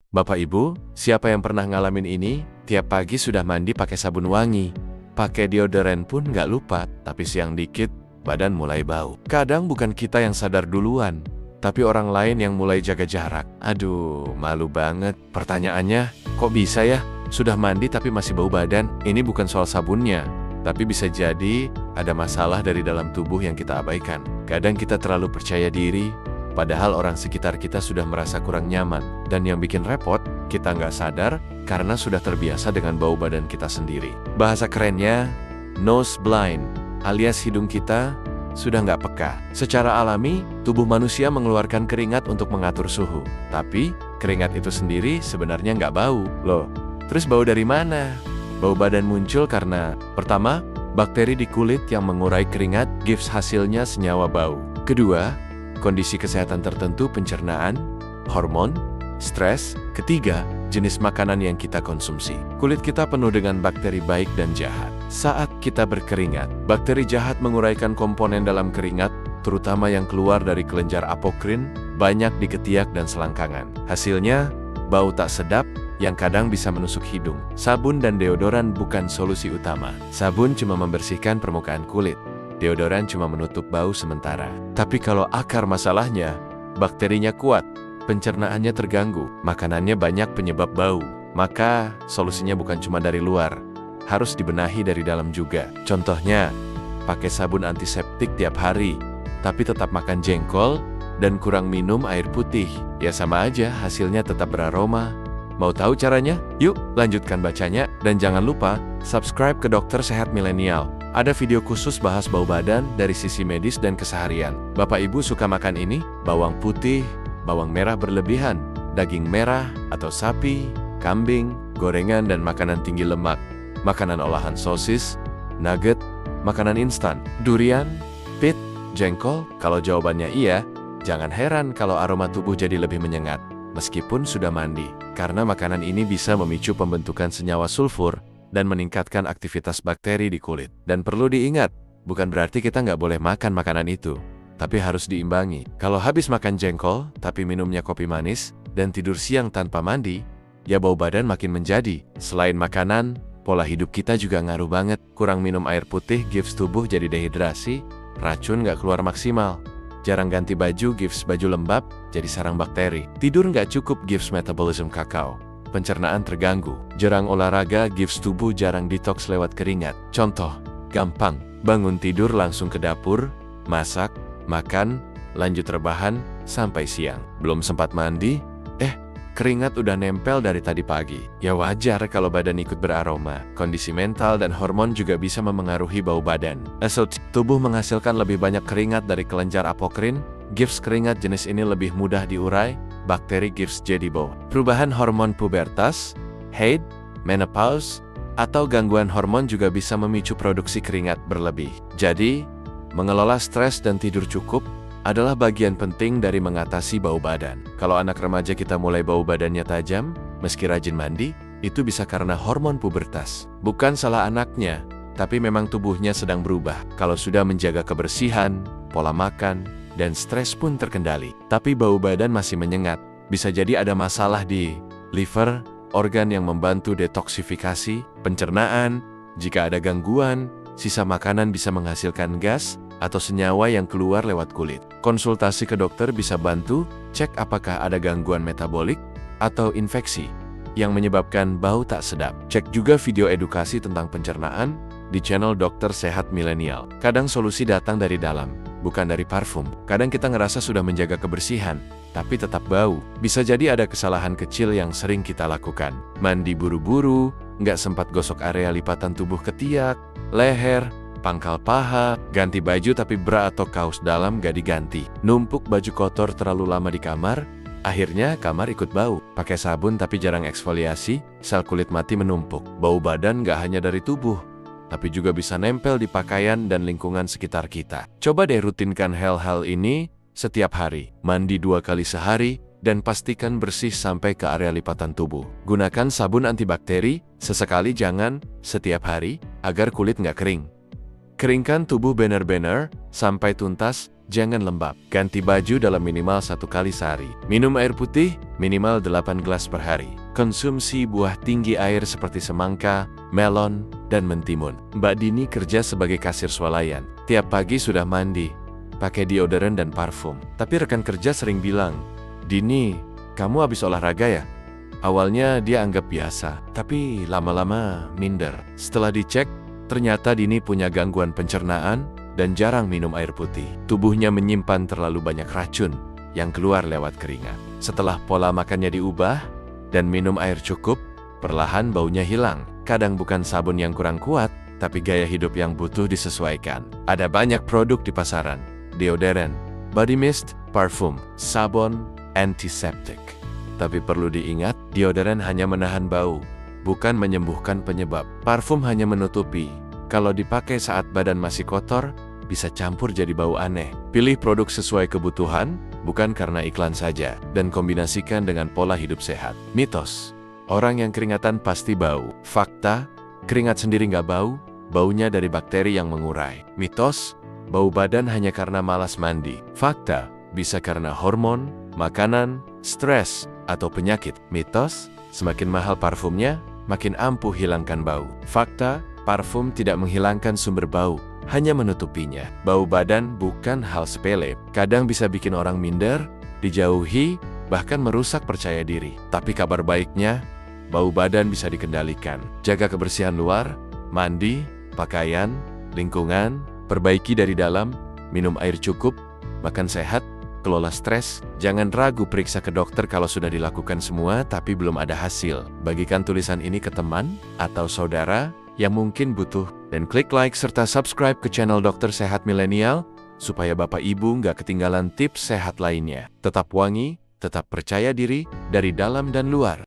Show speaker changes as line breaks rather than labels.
Bapak Ibu, siapa yang pernah ngalamin ini? Tiap pagi sudah mandi pakai sabun wangi, pakai deodoran pun nggak lupa, tapi siang dikit, badan mulai bau. Kadang bukan kita yang sadar duluan, tapi orang lain yang mulai jaga jarak. Aduh, malu banget. Pertanyaannya, kok bisa ya? Sudah mandi tapi masih bau badan? Ini bukan soal sabunnya, tapi bisa jadi ada masalah dari dalam tubuh yang kita abaikan. Kadang kita terlalu percaya diri, padahal orang sekitar kita sudah merasa kurang nyaman. Dan yang bikin repot, kita nggak sadar karena sudah terbiasa dengan bau badan kita sendiri. Bahasa kerennya, nose blind, alias hidung kita sudah nggak peka. Secara alami, tubuh manusia mengeluarkan keringat untuk mengatur suhu. Tapi, keringat itu sendiri sebenarnya nggak bau. Loh, terus bau dari mana? Bau badan muncul karena, pertama, bakteri di kulit yang mengurai keringat gives hasilnya senyawa bau. Kedua, kondisi kesehatan tertentu pencernaan, hormon, stres. Ketiga, jenis makanan yang kita konsumsi. Kulit kita penuh dengan bakteri baik dan jahat. Saat kita berkeringat, bakteri jahat menguraikan komponen dalam keringat, terutama yang keluar dari kelenjar apokrin, banyak di ketiak dan selangkangan. Hasilnya, bau tak sedap yang kadang bisa menusuk hidung. Sabun dan deodoran bukan solusi utama. Sabun cuma membersihkan permukaan kulit. Deodoran cuma menutup bau sementara. Tapi kalau akar masalahnya, bakterinya kuat, pencernaannya terganggu, makanannya banyak penyebab bau, maka solusinya bukan cuma dari luar, harus dibenahi dari dalam juga. Contohnya, pakai sabun antiseptik tiap hari, tapi tetap makan jengkol dan kurang minum air putih. Ya sama aja, hasilnya tetap beraroma. Mau tahu caranya? Yuk, lanjutkan bacanya. Dan jangan lupa, subscribe ke Dokter Sehat Milenial. Ada video khusus bahas bau badan dari sisi medis dan keseharian. Bapak Ibu suka makan ini? Bawang putih, bawang merah berlebihan, daging merah atau sapi, kambing, gorengan dan makanan tinggi lemak, makanan olahan sosis, nugget, makanan instan, durian, pit, jengkol. Kalau jawabannya iya, jangan heran kalau aroma tubuh jadi lebih menyengat, meskipun sudah mandi. Karena makanan ini bisa memicu pembentukan senyawa sulfur dan meningkatkan aktivitas bakteri di kulit. Dan perlu diingat, bukan berarti kita nggak boleh makan makanan itu, tapi harus diimbangi. Kalau habis makan jengkol, tapi minumnya kopi manis, dan tidur siang tanpa mandi, ya bau badan makin menjadi. Selain makanan, pola hidup kita juga ngaruh banget. Kurang minum air putih gives tubuh jadi dehidrasi, racun nggak keluar maksimal. Jarang ganti baju gives baju lembab, jadi sarang bakteri. Tidur nggak cukup gives metabolism kakao, pencernaan terganggu. Jarang olahraga gives tubuh jarang detox lewat keringat. Contoh, gampang, bangun tidur langsung ke dapur, masak, makan, lanjut rebahan, sampai siang. Belum sempat mandi, keringat udah nempel dari tadi pagi. Ya wajar kalau badan ikut beraroma. Kondisi mental dan hormon juga bisa memengaruhi bau badan. Tubuh menghasilkan lebih banyak keringat dari kelenjar apokrin, gives keringat jenis ini lebih mudah diurai, bakteri gives jadi bau. Perubahan hormon pubertas, haid, menopause, atau gangguan hormon juga bisa memicu produksi keringat berlebih. Jadi, mengelola stres dan tidur cukup adalah bagian penting dari mengatasi bau badan. Kalau anak remaja kita mulai bau badannya tajam, meski rajin mandi, itu bisa karena hormon pubertas. Bukan salah anaknya, tapi memang tubuhnya sedang berubah. Kalau sudah menjaga kebersihan, pola makan, dan stres pun terkendali, tapi bau badan masih menyengat, bisa jadi ada masalah di liver, organ yang membantu detoksifikasi, pencernaan. Jika ada gangguan, sisa makanan bisa menghasilkan gas atau senyawa yang keluar lewat kulit. Konsultasi ke dokter bisa bantu cek apakah ada gangguan metabolik atau infeksi yang menyebabkan bau tak sedap. Cek juga video edukasi tentang pencernaan di channel Dokter Sehat Milenial. Kadang solusi datang dari dalam, bukan dari parfum. Kadang kita ngerasa sudah menjaga kebersihan, tapi tetap bau. Bisa jadi ada kesalahan kecil yang sering kita lakukan. Mandi buru-buru, nggak sempat gosok area lipatan tubuh ketiak, leher, pangkal paha, ganti baju tapi bra atau kaos dalam gak diganti, numpuk baju kotor terlalu lama di kamar, akhirnya kamar ikut bau. Pakai sabun tapi jarang eksfoliasi, sel kulit mati menumpuk. Bau badan gak hanya dari tubuh, tapi juga bisa nempel di pakaian dan lingkungan sekitar kita. Coba deh rutinkan hal-hal ini setiap hari. Mandi 2 kali sehari, dan pastikan bersih sampai ke area lipatan tubuh. Gunakan sabun antibakteri, sesekali jangan setiap hari, agar kulit nggak kering. Keringkan tubuh benar-benar sampai tuntas, jangan lembab. Ganti baju dalam minimal 1 kali sehari. Minum air putih minimal 8 gelas per hari. Konsumsi buah tinggi air seperti semangka, melon, dan mentimun. Mbak Dini kerja sebagai kasir swalayan. Tiap pagi sudah mandi, pakai deodoran dan parfum. Tapi rekan kerja sering bilang, "Dini, kamu habis olahraga ya?" Awalnya dia anggap biasa, tapi lama-lama minder. Setelah dicek, ternyata Dini punya gangguan pencernaan dan jarang minum air putih. Tubuhnya menyimpan terlalu banyak racun yang keluar lewat keringat. Setelah pola makannya diubah dan minum air cukup, perlahan baunya hilang. Kadang bukan sabun yang kurang kuat, tapi gaya hidup yang butuh disesuaikan. Ada banyak produk di pasaran: deodoran, body mist, parfum, sabun, antiseptik. Tapi perlu diingat, deodoran hanya menahan bau, bukan menyembuhkan penyebab. Parfum hanya menutupi. Kalau dipakai saat badan masih kotor, bisa campur jadi bau aneh. Pilih produk sesuai kebutuhan, bukan karena iklan saja, dan kombinasikan dengan pola hidup sehat. Mitos: orang yang keringatan pasti bau. Fakta: keringat sendiri nggak bau, baunya dari bakteri yang mengurai. Mitos: bau badan hanya karena malas mandi. Fakta: bisa karena hormon, makanan, stres, atau penyakit. Mitos: semakin mahal parfumnya, makin ampuh hilangkan bau. Fakta: parfum tidak menghilangkan sumber bau, hanya menutupinya. Bau badan bukan hal sepele. Kadang bisa bikin orang minder, dijauhi, bahkan merusak percaya diri. Tapi kabar baiknya, bau badan bisa dikendalikan. Jaga kebersihan luar, mandi, pakaian, lingkungan, perbaiki dari dalam, minum air cukup, makan sehat, kelola stres. Jangan ragu periksa ke dokter kalau sudah dilakukan semua tapi belum ada hasil. Bagikan tulisan ini ke teman atau saudara yang mungkin butuh, dan klik like serta subscribe ke channel Dokter Sehat Milenial supaya Bapak Ibu nggak ketinggalan tips sehat lainnya. Tetap wangi, tetap percaya diri dari dalam dan luar.